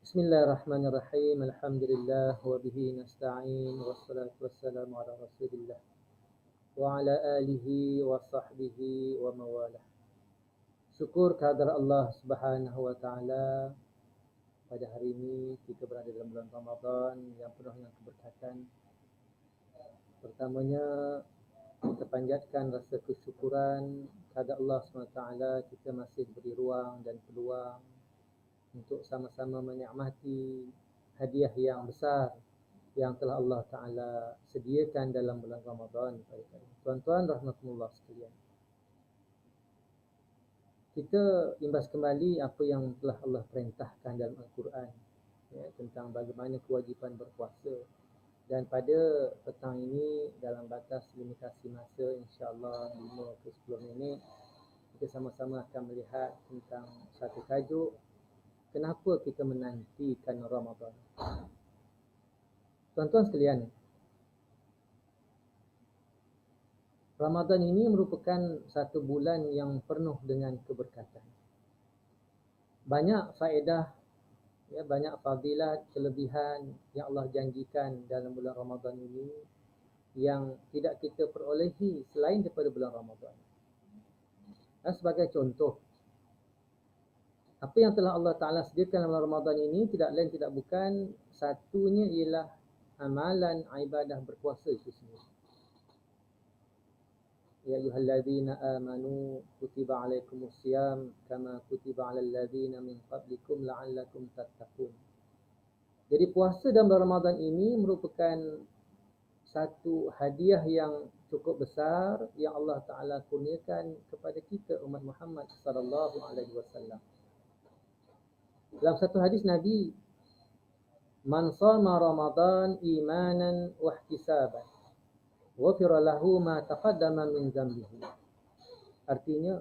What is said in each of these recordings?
Bismillahirrahmanirrahim. Alhamdulillah wa bihi nasta'in wassalatu wassalamu ala Rasulillah wa ala alihi wa sahbihi wa mawalah. Syukur kehadrat Allah Subhanahu wa taala, pada hari ini kita berada dalam bulan Ramadan yang penuh dengan keberkatan. Pertamanya kita panjatkan rasa kesyukuran kepada Allah SWT. Kita masih diberi ruang dan peluang untuk sama-sama menikmati hadiah yang besar yang telah Allah Ta'ala sediakan dalam bulan Ramadan. Tuan-tuan rahmatullah sekalian, kita imbas kembali apa yang telah Allah perintahkan dalam Al-Quran, tentang bagaimana kewajipan berpuasa. Dan pada petang ini dalam batas limitasi masa, insya-Allah 5 ke 10 minit, kita sama-sama akan melihat tentang satu tajuk, kenapa kita menantikan Ramadan. Tuan-tuan sekalian, Ramadan ini merupakan satu bulan yang penuh dengan keberkatan. Banyak faedah, banyak fadilat, kelebihan yang Allah janjikan dalam bulan Ramadan ini yang tidak kita perolehi selain daripada bulan Ramadan. Sebagai contoh, apa yang telah Allah Ta'ala sediakan dalam Ramadan ini tidak lain tidak bukan satunya ialah amalan ibadah berpuasa itu sendiri. Ya ayyuhalladzina amanu kutiba alaikumusiyam kama kutiba alal ladzina min qablikum la'allakum tattaqun. Jadi puasa dalam Ramadan ini merupakan satu hadiah yang cukup besar yang Allah Ta'ala kurniakan kepada kita umat Muhammad sallallahu alaihi wasallam. Dalam satu hadis Nabi, man shama Ramadan imanan wa ihtisaban ghufira lahu ma taqaddama min dhanbihi. Artinya,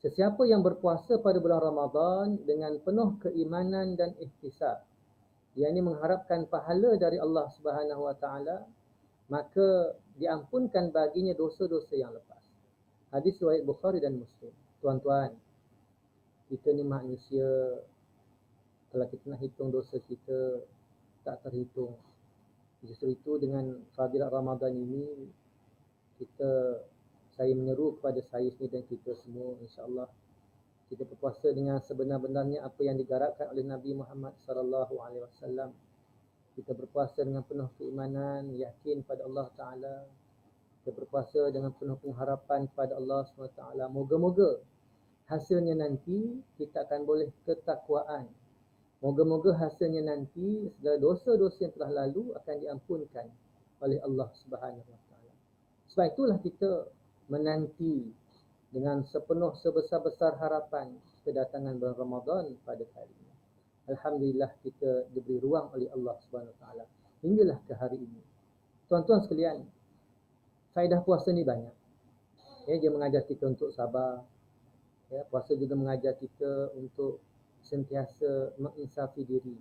sesiapa yang berpuasa pada bulan Ramadan dengan penuh keimanan dan ihtisab, yakni mengharapkan pahala dari Allah Subhanahu wa taala, maka diampunkan baginya dosa-dosa yang lepas. Hadis riwayat Bukhari dan Muslim. Tuan-tuan, kita ni manusia, kalau kita nak hitung dosa kita tak terhitung. Justru itu dengan fadilat Ramadan ini, saya menyeru kepada saya sendiri dan kita semua, insya-Allah kita berpuasa dengan sebenar-benarnya apa yang digarapkan oleh Nabi Muhammad sallallahu alaihi wasallam. Kita berpuasa dengan penuh keimanan, yakin pada Allah Ta'ala. Kita berpuasa dengan penuh pengharapan kepada Allah SWT. Moga-moga hasilnya nanti kita akan boleh ketakwaan. Moga-moga hasilnya nanti segala dosa-dosa yang telah lalu akan diampunkan oleh Allah Subhanahu Wa Taala. Sebab itulah kita menanti dengan sepenuh sebesar-besar harapan kedatangan bulan Ramadan pada kali ini. Alhamdulillah kita diberi ruang oleh Allah Subhanahu Wa Taala hinggalah ke hari ini. Tuan-tuan sekalian, faedah puasa ni banyak. Dia mengajar kita untuk sabar. Puasa juga mengajar kita untuk sentiasa menginsafi diri,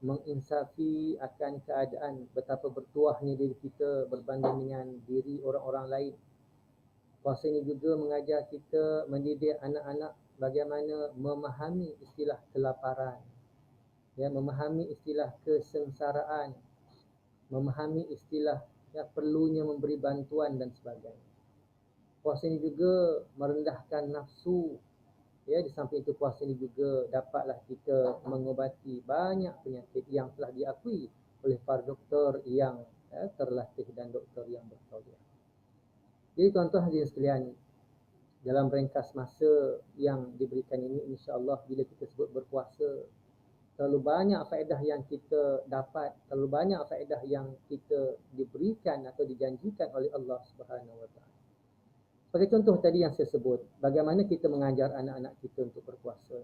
menginsafi akan keadaan betapa bertuahnya diri kita berbanding dengan diri orang-orang lain. Puasa ini juga mengajar kita mendidik anak-anak bagaimana memahami istilah kelaparan, memahami istilah kesengsaraan, memahami istilah perlunya memberi bantuan dan sebagainya. Puasa ini juga merendahkan nafsu. Di samping itu puasa ini juga dapatlah kita mengobati banyak penyakit yang telah diakui oleh para doktor yang terlatih dan doktor yang bertauliah. Jadi tuan-tuan hadirin sekalian, dalam ringkas masa yang diberikan ini, insya-Allah bila kita sebut berpuasa, terlalu banyak faedah yang kita dapat, terlalu banyak faedah yang kita diberikan atau dijanjikan oleh Allah Subhanahu Wa Taala. Sebagai contoh tadi yang saya sebut, bagaimana kita mengajar anak-anak kita untuk berpuasa.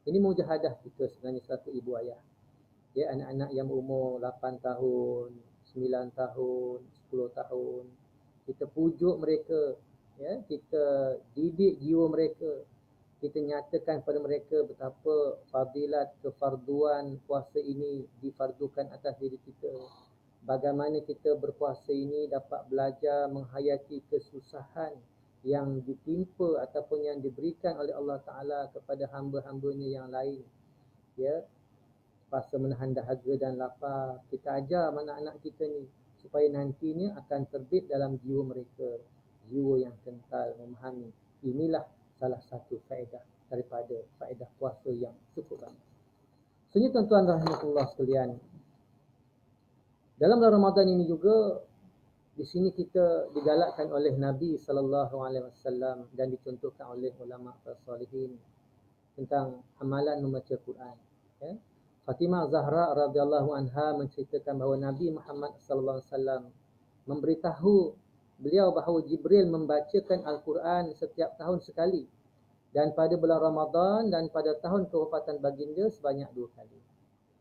Ini mujahadah kita sebenarnya satu ibu ayah. Anak-anak yang berumur 8 tahun, 9 tahun, 10 tahun. Kita pujuk mereka, kita didik jiwa mereka. Kita nyatakan kepada mereka betapa fadilat kefarduan puasa ini difardukan atas diri kita. Bagaimana kita berpuasa ini dapat belajar menghayati kesusahan yang ditimpa ataupun yang diberikan oleh Allah Ta'ala kepada hamba-hambanya yang lain. terpaksa menahan dahaga dan lapar. Kita ajar anak-anak kita ni supaya nantinya akan terbit dalam jiwa mereka, jiwa yang kental, memahami. Inilah salah satu faedah daripada faedah puasa yang cukup banyak. Sebenarnya tuan-tuan rahmatullah sekalian, dalam bulan Ramadan ini juga di sini kita digalakkan oleh Nabi SAW dan dicontohkan oleh ulama salihin tentang amalan membaca Quran. Ya. Fatimah Zahra radhiyallahu anha menceritakan bahawa Nabi Muhammad SAW memberitahu beliau bahawa Jibril membacakan Al-Quran setiap tahun sekali, dan pada bulan Ramadan dan pada tahun kewafatan baginda sebanyak 2 kali.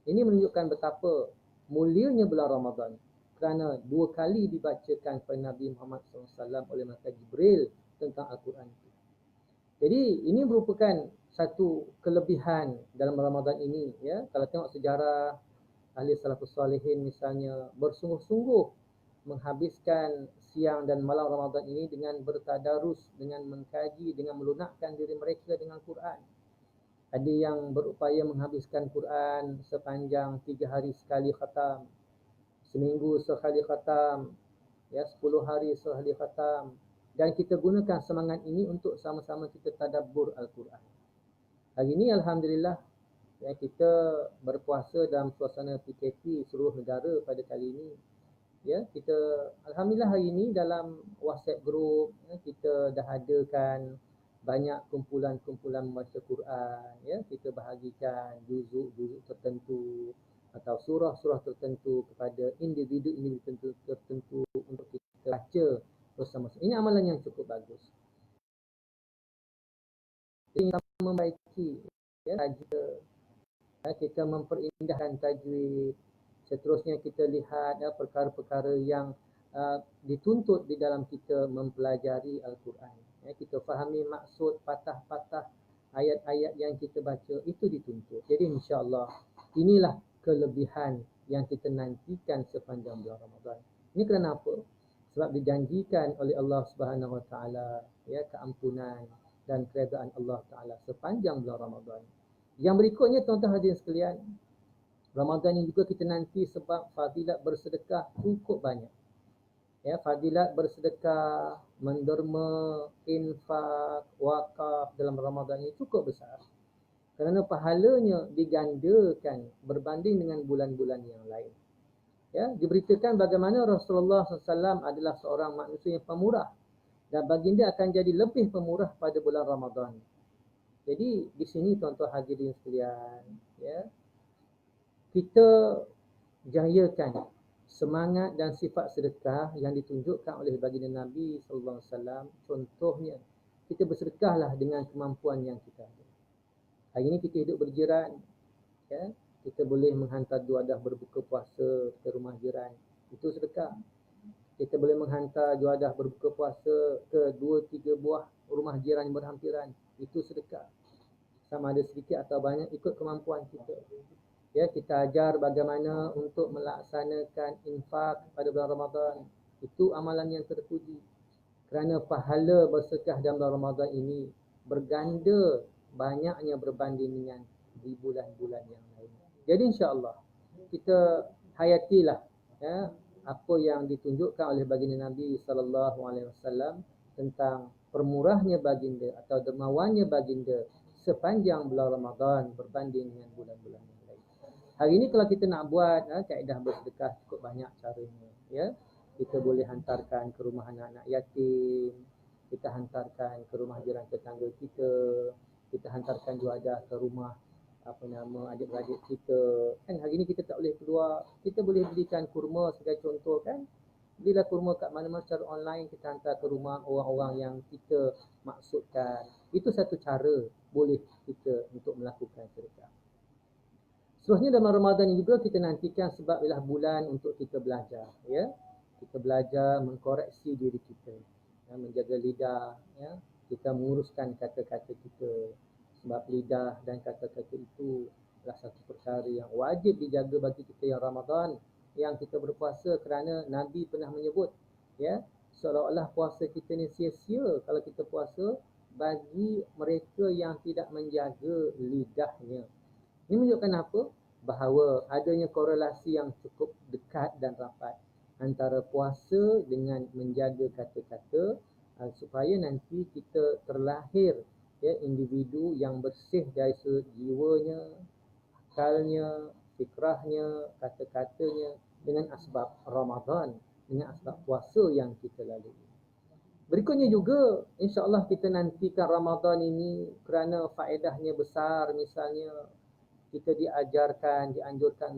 Ini menunjukkan betapa mulianya bulan Ramadan kerana 2 kali dibacakan kepada Nabi Muhammad SAW oleh malaikat Jibril tentang Al-Quran. Jadi ini merupakan satu kelebihan dalam Ramadan ini. Ya, kalau tengok sejarah ahli salafus salihin misalnya bersungguh-sungguh menghabiskan siang dan malam Ramadan ini dengan bertadarus, dengan mengkaji, dengan melunakkan diri mereka dengan Quran. Ada yang berupaya menghabiskan Quran sepanjang 3 hari sekali khatam, seminggu sekali khatam, ya 10 hari sekali khatam. Dan kita gunakan semangat ini untuk sama-sama kita tadabbur Al-Quran. Hari ini alhamdulillah ya, kita berpuasa dalam suasana PKP seluruh negara pada kali ini. Ya, kita alhamdulillah hari ini dalam WhatsApp group ya, kita dah adakan banyak kumpulan-kumpulan membaca Quran. Ya, kita bahagikan juzuk-juzuk tertentu atau surah-surah tertentu kepada individu-individu tertentu untuk kita baca bersama-sama. Ini amalan yang cukup bagus. Jadi kita membaiki ya, kita memperindahkan tajwid. Seterusnya kita lihat ya, perkara-perkara yang dituntut di dalam kita mempelajari Al-Quran. Ya, kita fahami maksud patah-patah ayat-ayat yang kita baca, itu dituntut. Jadi insya-Allah inilah kelebihan yang kita nantikan sepanjang bulan Ramadan. Ini kerana apa? Sebab dijanjikan oleh Allah Subhanahu Wa Taala ya, keampunan dan keredaan Allah Taala sepanjang bulan Ramadan. Yang berikutnya tuan-tuan hadirin sekalian, Ramadan ini juga kita nanti sebab fadilat bersedekah cukup banyak. Ya, fadilat bersedekah, menderma, infak, wakaf dalam Ramadan ini cukup besar. Kerana pahalanya digandakan berbanding dengan bulan-bulan yang lain. Ya, diberitakan bagaimana Rasulullah SAW adalah seorang manusia yang pemurah dan baginda akan jadi lebih pemurah pada bulan Ramadan. Jadi di sini tuan-tuan hadirin sekalian, ya, kita jayakan semangat dan sifat sedekah yang ditunjukkan oleh baginda Nabi SAW. Contohnya, kita bersedekahlah dengan kemampuan yang kita ada. Hari ini kita hidup berjiran, ya, kita boleh menghantar 2 adah berbuka puasa ke rumah jiran, itu sedekah. Kita boleh menghantar 2 adah berbuka puasa ke 2-3 buah rumah jiran yang berhampiran, itu sedekah. Sama ada sedikit atau banyak ikut kemampuan kita. Ya, kita ajar bagaimana untuk melaksanakan infak pada bulan Ramadan. Itu amalan yang terpuji. Kerana pahala bersedekah dalam bulan Ramadan ini berganda banyaknya berbanding dengan di bulan-bulan yang lain. Jadi insya-Allah kita hayatilah ya, apa yang ditunjukkan oleh baginda Nabi SAW tentang permurahnya baginda atau dermawannya baginda sepanjang bulan Ramadan berbanding dengan bulan-bulan yang lain. Hari ini kalau kita nak buat kaedah bersedekah cukup banyak caranya. Ya, kita boleh hantarkan ke rumah anak-anak yatim, kita hantarkan ke rumah jiran tetangga kita hantarkan 2 adah ke rumah adik-beradik kita. Kan hari ni kita tak boleh keluar, kita boleh belikan kurma sebagai contoh kan. Belilah kurma kat mana-mana secara online, kita hantar ke rumah orang-orang yang kita maksudkan. Itu satu cara boleh kita untuk melakukan sedekah. Seterusnya dalam Ramadan ini juga kita nantikan sebab ialah bulan untuk kita belajar, ya. Kita belajar mengkoreksi diri kita, ya, menjaga lidah, ya. Kita menguruskan kata-kata kita. Sebab lidah dan kata-kata itu adalah satu perkara yang wajib dijaga bagi kita yang Ramadan, yang kita berpuasa, kerana Nabi pernah menyebut, ya, seolah-olah puasa kita ni sia-sia kalau kita puasa bagi mereka yang tidak menjaga lidahnya. Ini menunjukkan apa? bahawa adanya korelasi yang cukup dekat dan rapat antara puasa dengan menjaga kata-kata, supaya nanti kita terlahir ya individu yang bersih dari sudut jiwanya, akalnya, fikrahnya, kata-katanya dengan asbab Ramadan, dengan asbab puasa yang kita lalui. Berikutnya juga, insya-Allah kita nantikan Ramadan ini kerana faedahnya besar. Misalnya kita dianjurkan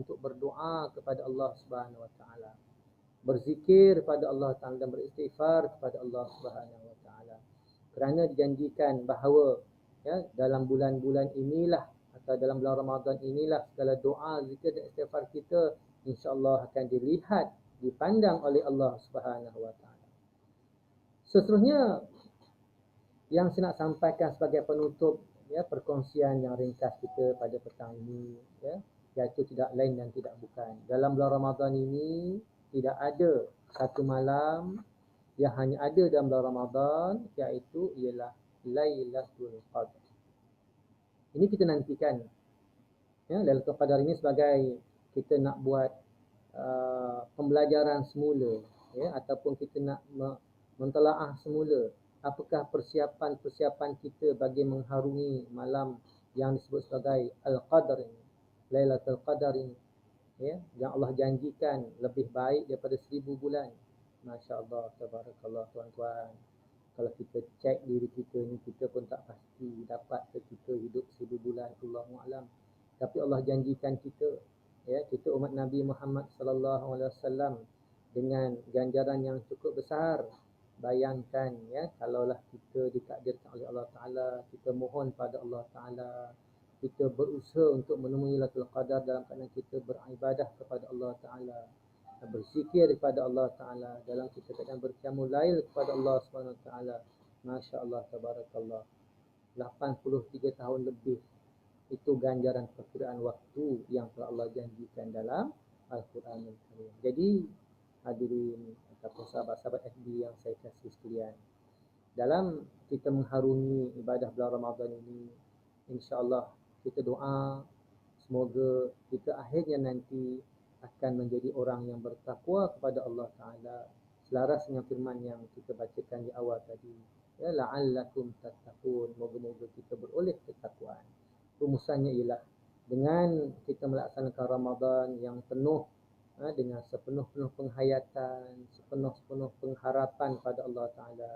untuk berdoa kepada Allah Subhanahu Wa Taala, berzikir kepada Allah Taala dan beristighfar kepada Allah Subhanahu Wa Taala. Kerana dijanjikan bahawa ya dalam bulan-bulan inilah atau dalam bulan Ramadan inilah segala doa, zikir dan istighfar kita insya-Allah akan dilihat, dipandang oleh Allah Subhanahu Wa Taala. Seterusnya yang saya nak sampaikan sebagai penutup ya perkongsian yang ringkas kita pada petang ini ya, iaitu tidak lain dan tidak bukan. Dalam bulan Ramadan ini tidak ada satu malam yang hanya ada dalam bulan Ramadan, iaitu ialah Lailatul Qadar. Ini kita nantikan. Ya, Lailatul Qadar ini sebagai kita nak buat pembelajaran semula ya, ataupun kita nak mentelaah semula apakah persiapan-persiapan kita bagi mengharungi malam yang disebut sebagai Al-Qadar ini, Lailatul Qadar ini ya, yang Allah janjikan lebih baik daripada 1000 bulan. Masya-Allah, tabarakallah tuan-tuan. Kalau kita cek diri kita ni, kita pun tak pasti dapat ke kita hidup 1000 bulan, Allahu a'lam. Tapi Allah janjikan kita ya, kita umat Nabi Muhammad sallallahu alaihi wasallam dengan ganjaran yang cukup besar. Bayangkan ya, kalaulah kita ditakdirkan oleh Allah Taala, kita mohon pada Allah Taala, kita berusaha untuk menemui Lailatul Qadar dalam keadaan kita beribadah kepada Allah Taala, berzikir kepada Allah Taala, dalam kita keadaan berqiyamul lail kepada Allah Subhanahu Wa Taala. Masya-Allah, tabarakallah. 83 tahun lebih itu ganjaran perkiraan waktu yang telah Allah janjikan dalam Al-Quranul Karim. Jadi hadirin ataupun sahabat-sahabat FB yang saya kasih sekalian, dalam kita mengharungi ibadah bulan Ramadan ini, insya-Allah kita doa semoga kita akhirnya nanti akan menjadi orang yang bertakwa kepada Allah Taala, selaras dengan firman yang kita bacakan di awal tadi ya, la'allakum tattaqun, moga-moga kita beroleh ketakwaan. Rumusannya ialah dengan kita melaksanakan Ramadan yang penuh dengan sepenuh-penuh penghayatan, sepenuh-penuh pengharapan pada Allah Ta'ala,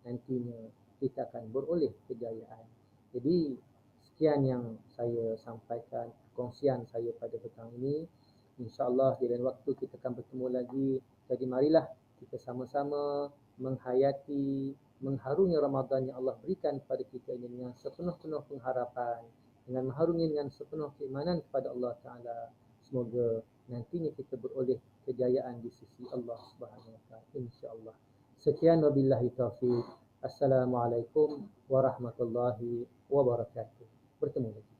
nantinya kita akan beroleh kejayaan. Jadi sekian yang saya sampaikan, kongsian saya pada petang ini. InsyaAllah di lain waktu kita akan bertemu lagi. Jadi marilah kita sama-sama menghayati, mengharungi Ramadan yang Allah berikan kepada kita ini dengan sepenuh-penuh pengharapan, dengan mengharungi dengan sepenuh keimanan kepada Allah Ta'ala. Semoga nantinya kita beroleh kejayaan di sisi Allah Subhanahu Wa Taala, insya-Allah. Sekian, wabillahi taufiq. Assalamualaikum warahmatullahi wabarakatuh. Bertemu lagi.